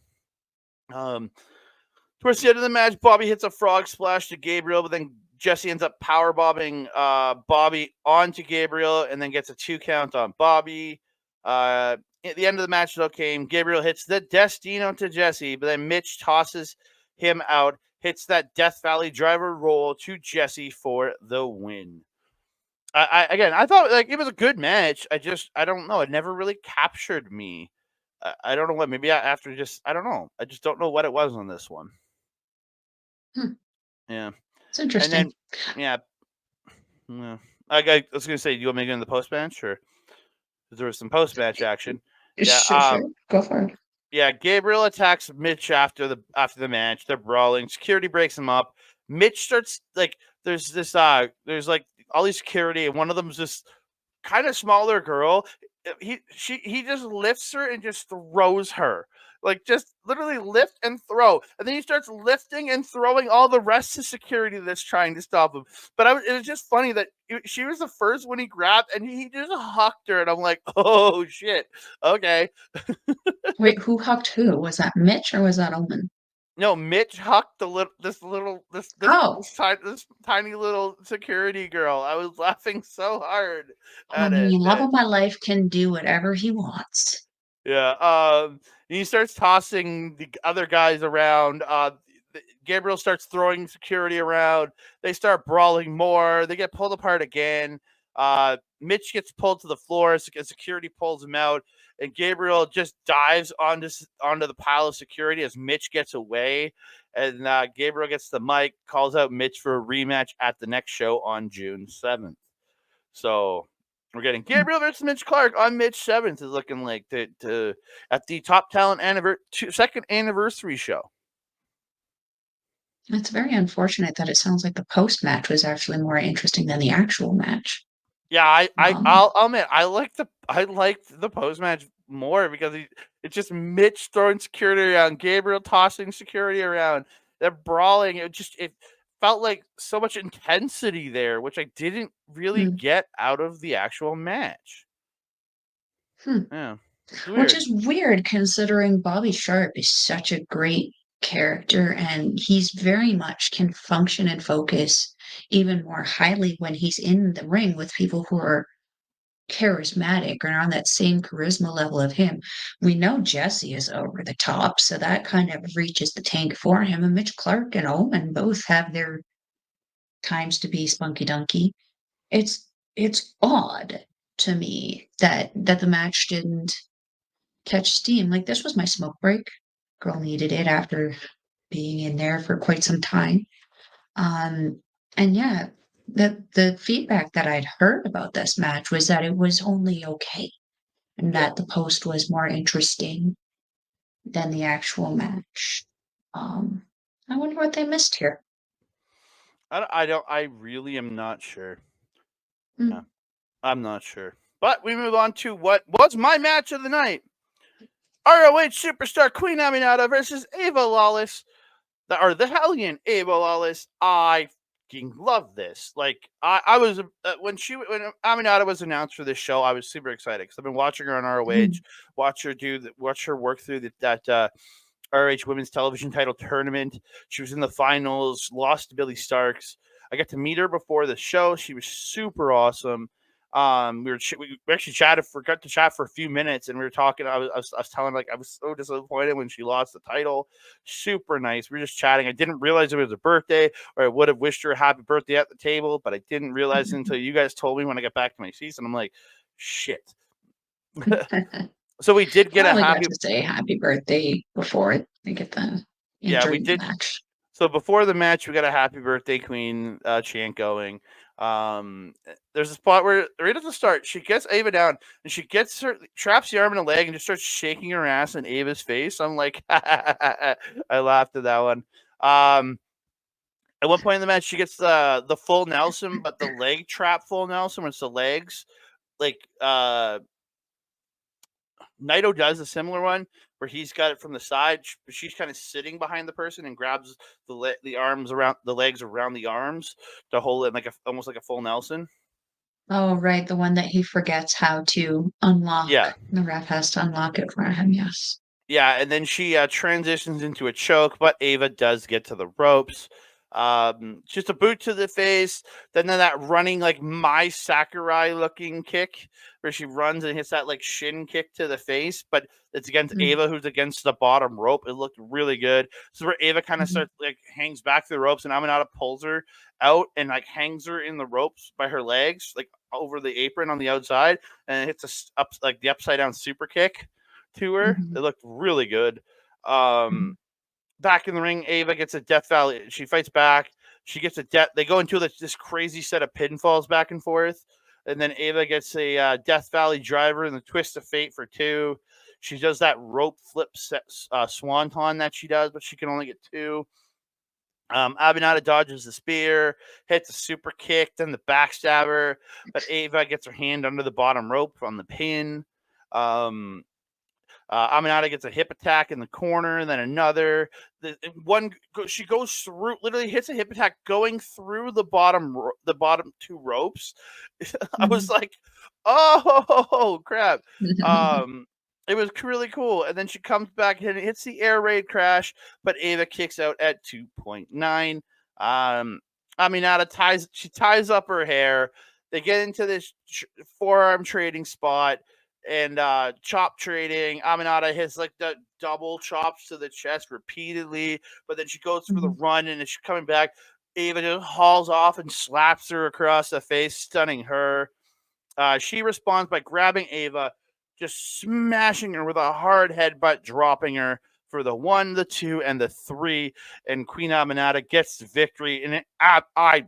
Towards the end of the match, Bobby hits a frog splash to Gabriel, but then Jesse ends up power bobbing Bobby onto Gabriel and then gets a 2 count on Bobby. At the end of the match, though, Gabriel hits the Destino to Jesse, but then Mitch tosses him out, hits that Death Valley driver roll to Jesse for the win. I thought it was a good match. I don't know. It never really captured me. I don't know what. Maybe I don't know. I just don't know what it was on this one. Yeah. It's interesting. And then, I was going to say, do you want me to get in the post match or? There was some post match action. Sure. Go for it. Yeah, Gabriel attacks Mitch after the match. They're brawling. Security breaks him up. Mitch starts like there's like all these security, and one of them's this kind of smaller girl. He just lifts her and just throws her. Like just literally lift and throw. And then he starts lifting and throwing all the rest of security that's trying to stop him. But it was just funny that she was the first one he grabbed and he just hucked her. And I'm like, oh shit. Okay. Wait, who hugged who? Was that Mitch or was that Omen? No, Mitch hucked Oh, this tiny little security girl. I was laughing so hard I at it. mean, love of my life can do whatever he wants. Yeah. He starts tossing the other guys around. Gabriel starts throwing security around. They start brawling more. They get pulled apart again. Mitch gets pulled to the floor. Security pulls him out, and Gabriel just dives onto the pile of security as Mitch gets away. And Gabriel gets the mic, calls out Mitch for a rematch at the next show on June 7th. So we're getting Gabriel versus Mitch Clarke on Mitch 7th is looking like at the Top Talent second anniversary show. It's very unfortunate that it sounds like the post match was actually more interesting than the actual match. Yeah, I'll admit I liked the post match more because it's just Mitch throwing security around, Gabriel tossing security around, they're brawling. It felt like so much intensity there, which I didn't really Hmm. get out of the actual match. Yeah, it's Which weird. is weird considering Bobby Sharp is such a great character and he's very much can function and focus even more highly when he's in the ring with people who are charismatic or on that same charisma level of him. We know Jesse is over the top, so that kind of reaches the tank for him. And Mitch Clarke and Owen both have their times to be spunky dunky. It's odd to me that the match didn't catch steam. Like this was my smoke break. Girl needed it after being in there for quite some time. Um, and yeah, the feedback that I'd heard about this match was that it was only okay, and Yeah. that the post was more interesting than the actual match. I wonder what they missed here. I really am not sure. Hmm. Yeah, I'm not sure. But we move on to what was my match of the night. ROH superstar Queen Aminata versus Ava Lawless. The Hellion Ava Lawless. I fucking love this. Like I was when Aminata was announced for this show, I was super excited because I've been watching her on ROH, watch her work through that ROH Women's Television Title Tournament. She was in the finals, lost to Billy Starks. I got to meet her before the show. She was super awesome. We actually got to chat for a few minutes, and we were talking. I was telling her, like I was so disappointed when she lost the title. Super nice. We were just chatting. I didn't realize it was her birthday, or I would have wished her a happy birthday at the table, but I didn't realize it until you guys told me when I got back to my seats, and I'm like, shit. So we did get a Well, we got happy. to say happy birthday before they get the Yeah, we during the did. match. So before the match, we got a happy birthday Queen chant going. There's a spot where right at the start, she gets Ava down and she traps the arm in a leg and just starts shaking her ass in Ava's face. I'm like, I laughed at that one. At one point in the match, she gets the full Nelson, but the leg trap full Nelson, when it's the legs. Like Naito does a similar one where he's got it from the side. She's kind of sitting behind the person and grabs the arms around the legs around the arms to hold it like almost like a full Nelson. Oh, right, the one that he forgets how to unlock. Yeah, The ref has to unlock it for him, yes. yeah, and then she transitions into a choke, but Ava does get to the ropes. Just a boot to the face. Then that running like my Sakurai looking kick where she runs and hits that like shin kick to the face, but it's against Mm, Ava who's against the bottom rope. It looked really good. So where Ava kind of mhm, starts like hangs back to the ropes and Aminata pulls her out and like hangs her in the ropes by her legs, like over the apron on the outside, and it hits up like the upside down super kick to her. mhm, It looked really good. mhm, Back in the ring, Ava gets a Death Valley. She fights back. She gets a death. They go into this crazy set of pinfalls back and forth, and then Ava gets a Death Valley driver and the twist of fate for 2. She does that rope flip swanton that she does, but she can only get 2. Aminata dodges the spear, hits a super kick, then the backstabber, but Ava gets her hand under the bottom rope on the pin. Aminata gets a hip attack in the corner, then another. She goes through, literally hits a hip attack going through the bottom 2 ropes. I was like, oh crap! It was really cool, and then she comes back and hits the air raid crash, but Ava kicks out at 2.9. Aminata ties up her hair. They get into this forearm trading spot. And chop trading. Aminata hits like the double chops to the chest repeatedly, but then she goes for the run, and as she's coming back, Ava just hauls off and slaps her across the face, stunning her. She responds by grabbing Ava, just smashing her with a hard headbutt, dropping her for the 1, the 2, and the 3, and Queen Aminata gets the victory. And I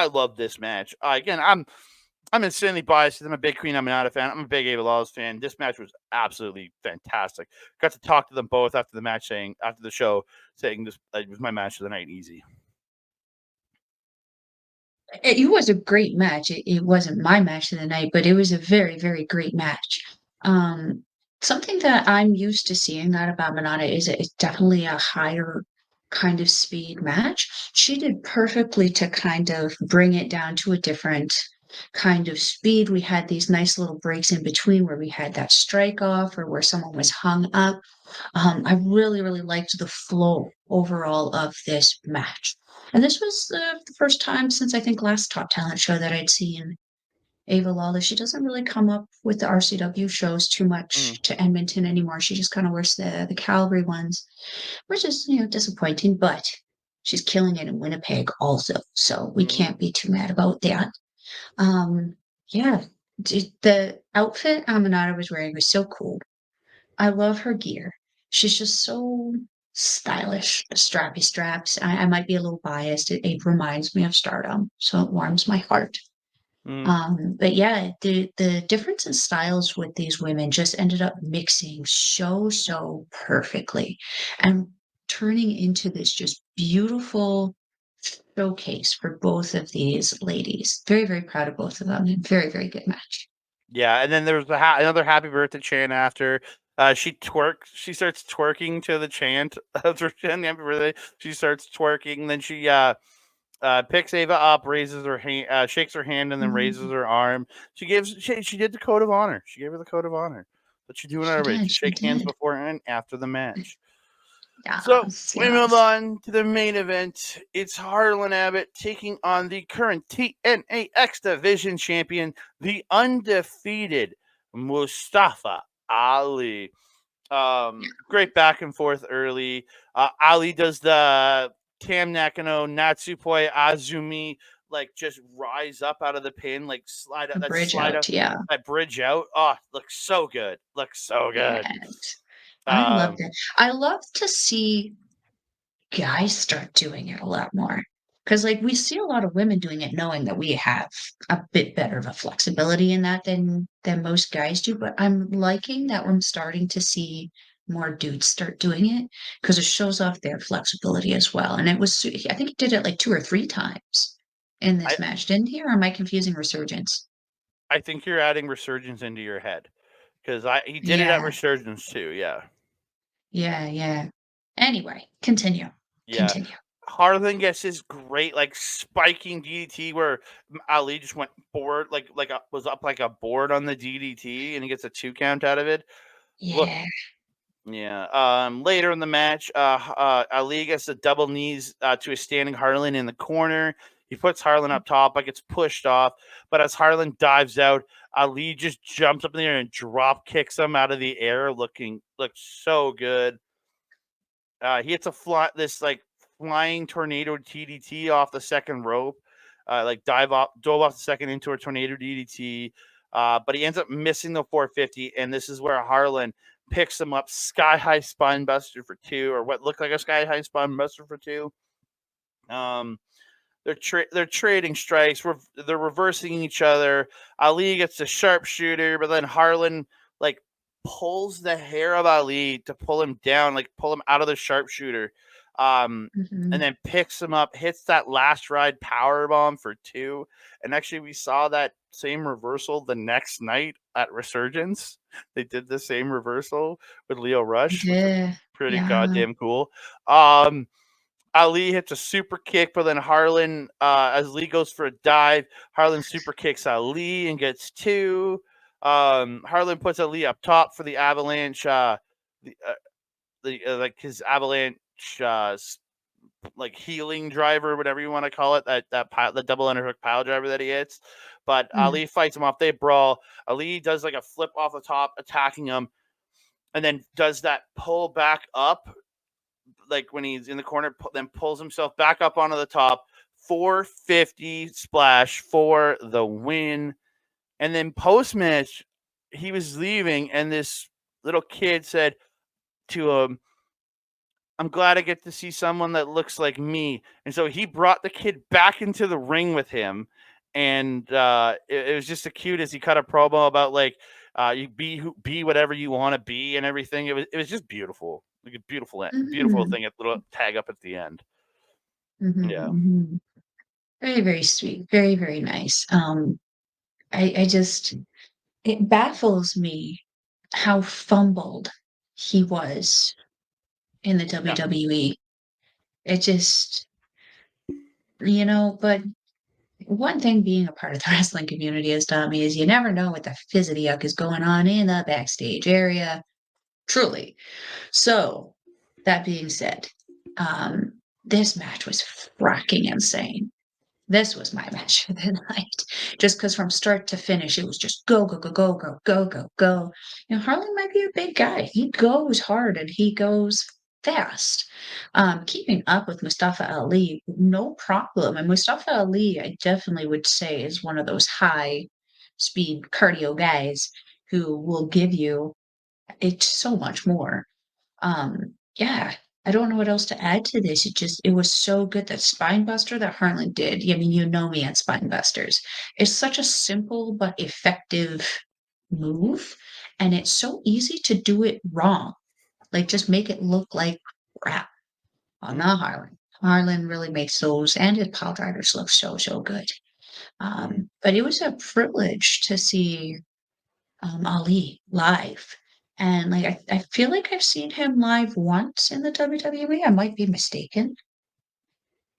love this match. Again, I'm insanely biased. I'm a big Queen Aminata fan. I'm a big Ava Lawless fan. This match was absolutely fantastic. Got to talk to them both after the show, saying this was my match of the night, easy. It was a great match. It wasn't my match of the night, but it was a very, very great match. Something that I'm used to seeing out of Aminata is it's definitely a higher kind of speed match. She did perfectly to kind of bring it down to a different kind of speed. We had these nice little breaks in between where we had that strike off or where someone was hung up. I really, really liked the flow overall of this match. And this was the first time since I think last Top Talent show that I'd seen Ava Lawless. She doesn't really come up with the RCW shows too much to Edmonton anymore. She just kind of works the Calgary ones, which is, disappointing, but she's killing it in Winnipeg also. So we can't be too mad about that. Yeah, the outfit Aminata was wearing was so cool. I love her gear. She's just so stylish. The strappy straps. I might be a little biased. It reminds me of Stardom, so it warms my heart. But yeah, the difference in styles with these women just ended up mixing so perfectly and turning into this just beautiful showcase for both of these ladies. Very, very proud of both of them. And very, very good match. Yeah, and then there was another happy birthday chant after. She starts twerking to the chant of her chant, happy birthday. She starts twerking, then she picks Ava up, raises her hand, shakes her hand, and then raises her arm. She did the code of honor. She gave her the code of honor. But she doing it already. She shake hands before and after the match. So we move on to the main event. It's Harlon Abbott taking on the current TNA X Division Champion, the undefeated Mustafa Ali. Great back and forth early. Ali does the Tam Nakano Natsupoi Azumi, like just rise up out of the pin, like slide out that bridge out. Oh, looks so good. Yes. I love that. I love to see guys start doing it a lot more. Because like we see a lot of women doing it knowing that we have a bit better of a flexibility in that than most guys do. But I'm liking that I'm starting to see more dudes start doing it because it shows off their flexibility as well. And I think he did it like 2 or 3 times in this match, didn't he? Or am I confusing Resurgence? I think you're adding Resurgence into your head because he did it at Resurgence too. Yeah. Yeah. Anyway, continue. Yeah. Harlon gets his great like spiking DDT where Ali just went forward was up like a board on the DDT and he gets a 2 count out of it. Yeah. Later in the match, Ali gets the double knees to a standing Harlon in the corner. He puts Harlon up top, but gets pushed off. But as Harlon dives out, Ali just jumps up in the air and drop kicks him out of the air, looks so good. He hits flying tornado DDT off the second rope, dove off the second into a tornado DDT. But he ends up missing the 450, and this is where Harlon picks him up, sky high spine buster for 2, or what looked like a sky high spine buster for 2. They're trading strikes. They're reversing each other. Ali gets the sharpshooter, but then Harlon pulls the hair of Ali to pull him down, like pull him out of the sharpshooter, and then picks him up, hits that last ride power bomb for 2. And actually, we saw that same reversal the next night at Resurgence. They did the same reversal with Leo Rush, which was pretty goddamn cool. Ali hits a super kick, but then Harlon, as Lee goes for a dive, Harlon super kicks Ali and gets 2. Harlon puts Ali up top for the avalanche, like his avalanche, like healing driver, whatever you want to call it, that the double underhook pile driver that he hits. But Ali fights him off. They brawl. Ali does like a flip off the top, attacking him, and then does that pull back up, like when he's in the corner, then pulls himself back up onto the top. 450 splash for the win. And then post-match, he was leaving, and this little kid said to him, "I'm glad I get to see someone that looks like me." And so he brought the kid back into the ring with him. And it was just as cute as he cut a promo about like you be whatever you want to be and everything. It was just beautiful, like a beautiful thing. A little tag up at the end. Yeah, very, very sweet, very, very nice. I just, it baffles me how fumbled he was in the WWE. It just, but one thing being a part of the wrestling community has taught me is you never know what the fizzity is going on in the backstage area. Truly. So, that being said, this match was fracking insane. This was my match of the night. Just because from start to finish, it was just go, go, go, go, go, go, go, go. Harlan might be a big guy. He goes hard and he goes fast. Keeping up with Mustafa Ali, no problem. And Mustafa Ali, I definitely would say, is one of those high speed cardio guys who will give you it's so much more. Yeah, I don't know what else to add to this. It was so good. That spine buster that Harlan did. I mean, you know me at spine busters. It's such a simple but effective move, and it's so easy to do it wrong. Like just make it look like crap. Oh, not Harlan. Harlan really makes those and his pile drivers look so good. But it was a privilege to see Ali live. And like I feel like I've seen him live once in the WWE. I might be mistaken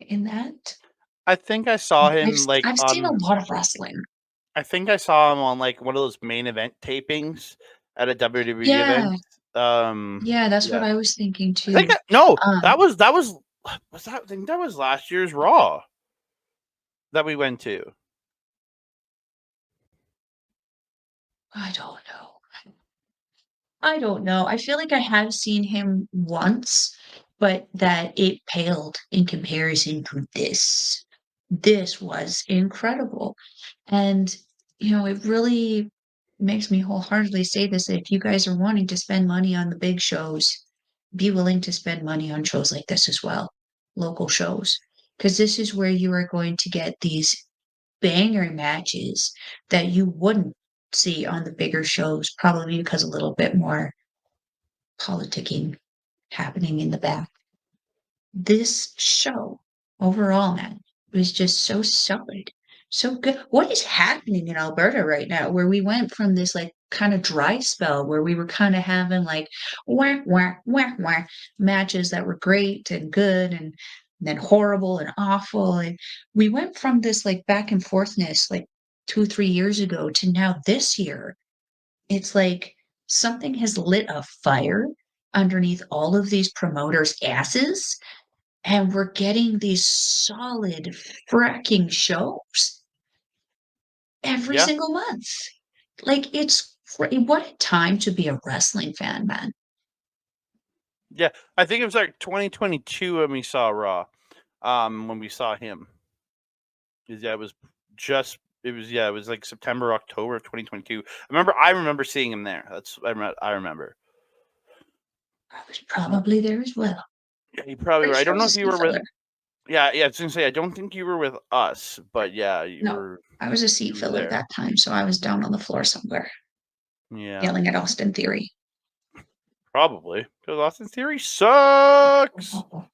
in that. I think I saw him I've seen a lot of wrestling. I think I saw him on like one of those main event tapings at a WWE event. Yeah, that's what I was thinking too. I think that was I think that was last year's Raw that we went to. I don't know. I feel like I have seen him once, but that it paled in comparison to this. This was incredible. And, it really makes me wholeheartedly say this, that if you guys are wanting to spend money on the big shows, be willing to spend money on shows like this as well, local shows, because this is where you are going to get these banger matches that you wouldn't see on the bigger shows, probably because a little bit more politicking happening in the back. This show overall, man, was just so solid, so good. What is happening in Alberta right now, where we went from this like kind of dry spell where we were kind of having like whack, whack, whack, whack matches that were great and good and then horrible and awful. And we went from this like back and forthness like 2-3 years ago to now this year. It's like something has lit a fire underneath all of these promoters' asses, and we're getting these solid fracking shows every single month. Like, it's what a time to be a wrestling fan, man. Yeah, I think it was like 2022 when we saw Raw, when we saw him. Yeah, it was like September, October of 2022. I remember seeing him there. I remember. I was probably there as well. Yeah, you probably were. I don't know if you were with. Yeah, I was gonna say I don't think you were with us, but yeah, you were. I was a seat filler at that time, so I was down on the floor somewhere. Yeah, Yelling at Austin Theory. Probably. Because Austin Theory sucks. Oh,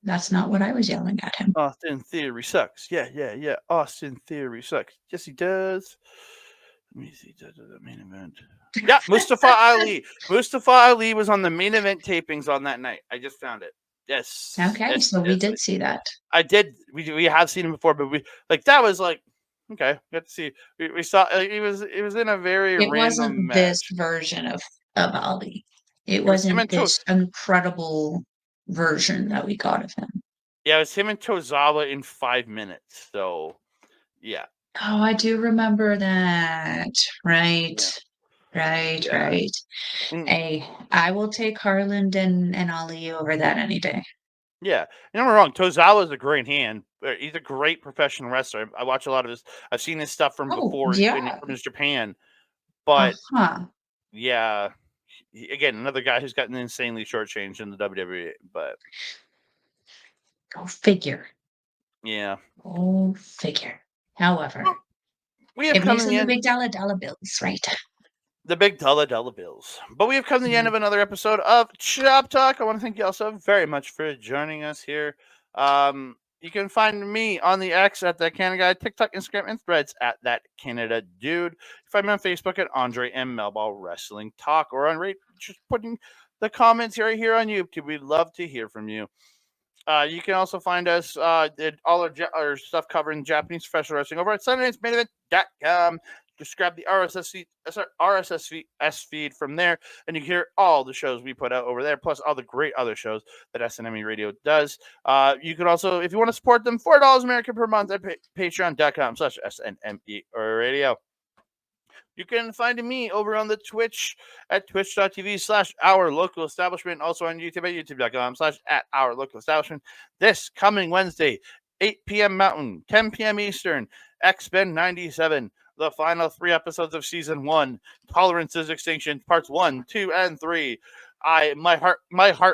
that's not what I was yelling at him. Austin Theory sucks. Yeah. Austin Theory sucks. Yes, he does. Let me see. The main event. Yeah, Mustafa Ali. Mustafa Ali was on the main event tapings on that night. I just found it. Yes. Okay, so we did see that. I did. We have seen him before, but that was like okay. Good to see. We saw it was in a very It random wasn't match. this version of Ali. It wasn't this incredible version that we got of him. Yeah, it was him and Tozawa in 5 minutes. So, yeah. Oh, I do remember that. Right. Right. Hey, I will take Harlan and Ali over that any day. Yeah, you're not wrong. Tozawa is a great hand. He's a great professional wrestler. I watch a lot of his. I've seen his stuff from before from his Japan. But yeah, again, another guy who's gotten insanely shortchanged in the WWE. But go figure. Yeah. Go figure. However, we have come to the end. Big dollar bills, right? The big dollar bills. But we have come to the end of another episode of Chop Talk. I want to thank you all so very much for joining us here. You can find me on the X at that Canada Guy, TikTok, Instagram, and Threads at that Canada Dude. You find me on Facebook at Andre and Melball Wrestling Talk, or on just putting the comments here on YouTube. We'd love to hear from you. You can also find us all our stuff covering Japanese professional wrestling over at SundayNightMainEvent.com. Just grab the RSS feed from there, and you can hear all the shows we put out over there, plus all the great other shows that SNME Radio does. You can also, if you want to support them, $4 American per month at patreon.com/SNME Radio. You can find me over on the Twitch at twitch.tv/OurLocalEstablishment. Also on YouTube at youtube.com/@OurLocalEstablishment. This coming Wednesday, 8 p.m. Mountain, 10 p.m. Eastern, X-Men 97. The final 3 episodes of Season 1, Tolerance's Extinction, Parts 1, 2, and 3. My heart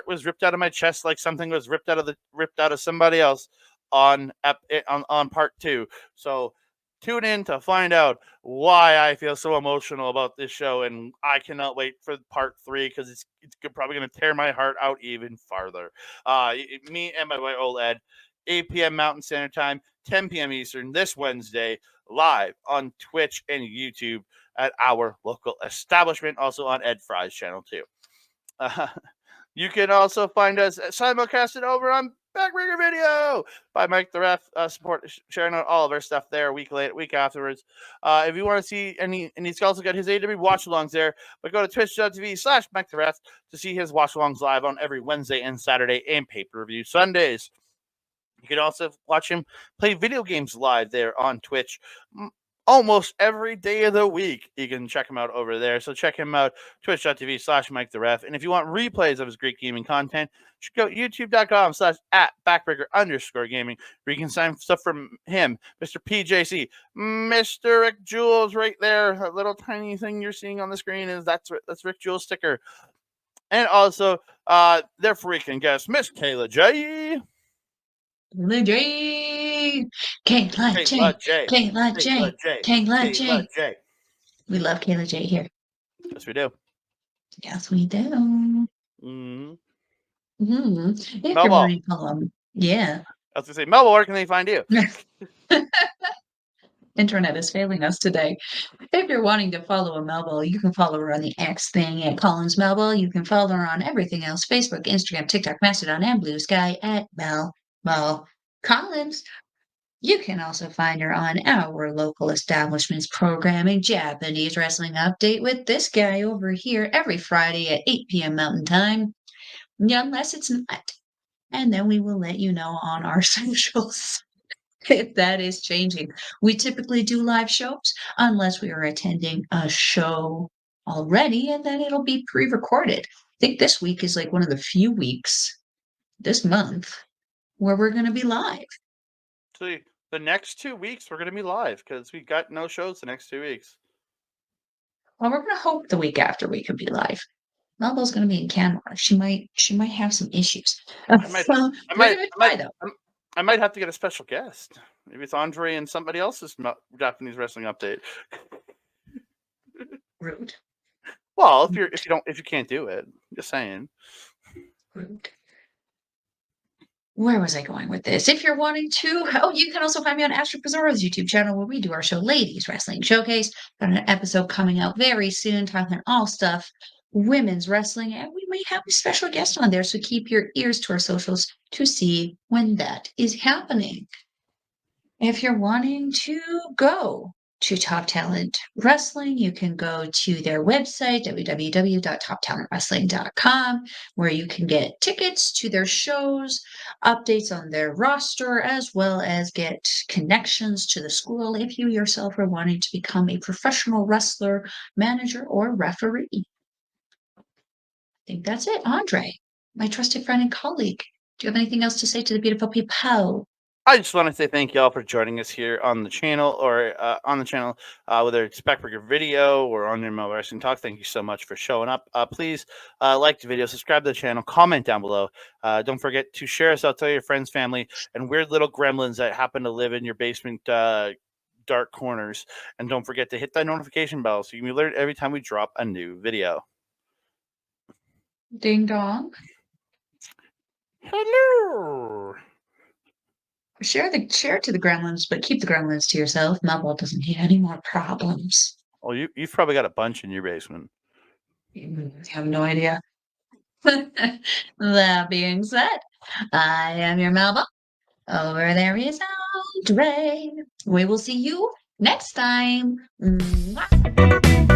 was ripped out of my chest like something was ripped out of somebody else on Part 2. So tune in to find out why I feel so emotional about this show, and I cannot wait for Part 3 because it's probably going to tear my heart out even farther. Me and my boy Old Ed, 8 p.m. Mountain Standard Time, 10 p.m. Eastern, this Wednesday, live on Twitch and YouTube at Our Local Establishment, also on Ed Fry's channel too. You can also find us simulcasted over on Backbreaker Video by Mike the Ref. Sharing out all of our stuff there week afterwards. If you want to see he's also got his AW watch-alongs there, but go to twitch.tv/Mike the Ref to see his watch-alongs live on every Wednesday and Saturday and pay-per-view Sundays. You can also watch him play video games live there on Twitch almost every day of the week. You can check him out over there. So check him out, twitch.tv/Mike the Ref. And if you want replays of his great gaming content, you should go youtube.com/@backbreaker_gaming, where you can sign stuff from him, Mr. PJC, Mr. Rick Jules right there. That little tiny thing you're seeing on the screen that's Rick Jules' sticker. And also their freaking guest, Miss Kayla J. Kayla J. We love Kayla J here. Yes, we do. Yes, we do. Mm-hmm. Melball. Yeah. I was going to say, Melball, where can they find you? Internet is failing us today. If you're wanting to follow a Melball, you can follow her on the X thing at Collins Melball. You can follow her on everything else: Facebook, Instagram, TikTok, Mastodon, and Blue Sky at Melball Collins. You can also find her on Our Local Establishment's programming, Japanese Wrestling Update, with this guy over here every Friday at 8 p.m. Mountain Time, unless it's not. And then we will let you know on our socials if that is changing. We typically do live shows unless we are attending a show already, and then it'll be pre-recorded. I think this week is like one of the few weeks this month where we're going to be live. So the next 2 weeks we're going to be live because we got no shows the next 2 weeks. Well, we're going to hope the week after we could be live. Melball's going to be in Canada. She might have some issues. I might have to get a special guest. Maybe it's Andre and somebody else's Japanese Wrestling Update. Rude. Well, if you can't do it. Just saying. Rude. Where was I going with this? If you're wanting to, you can also find me on Astro Pizarro's YouTube channel where we do our show, Ladies Wrestling Showcase. Got an episode coming out very soon, talking all stuff women's wrestling, and we may have a special guest on there. So keep your ears to our socials to see when that is happening. If you're wanting to go to Top Talent Wrestling, you can go to their website, www.toptalentwrestling.com, where you can get tickets to their shows, updates on their roster, as well as get connections to the school if you yourself are wanting to become a professional wrestler, manager, or referee. I think that's it. Andre, my trusted friend and colleague, do you have anything else to say to the beautiful people? I just want to say thank you all for joining us here on the channel, whether it's Backbreaker Video or on your Melball Wrestling Talk. Thank you so much for showing up. Please like the video, subscribe to the channel, comment down below. Don't forget to share us out to your friends, family, and weird little gremlins that happen to live in your basement dark corners. And don't forget to hit that notification bell so you can be alerted every time we drop a new video. Ding dong. Hello. Share it to the gremlins, but keep the gremlins to yourself. Melball doesn't need any more problems. Well, you've probably got a bunch in your basement. I have no idea. That being said, I am your Melball. Over there is Andre. We will see you next time. Mwah.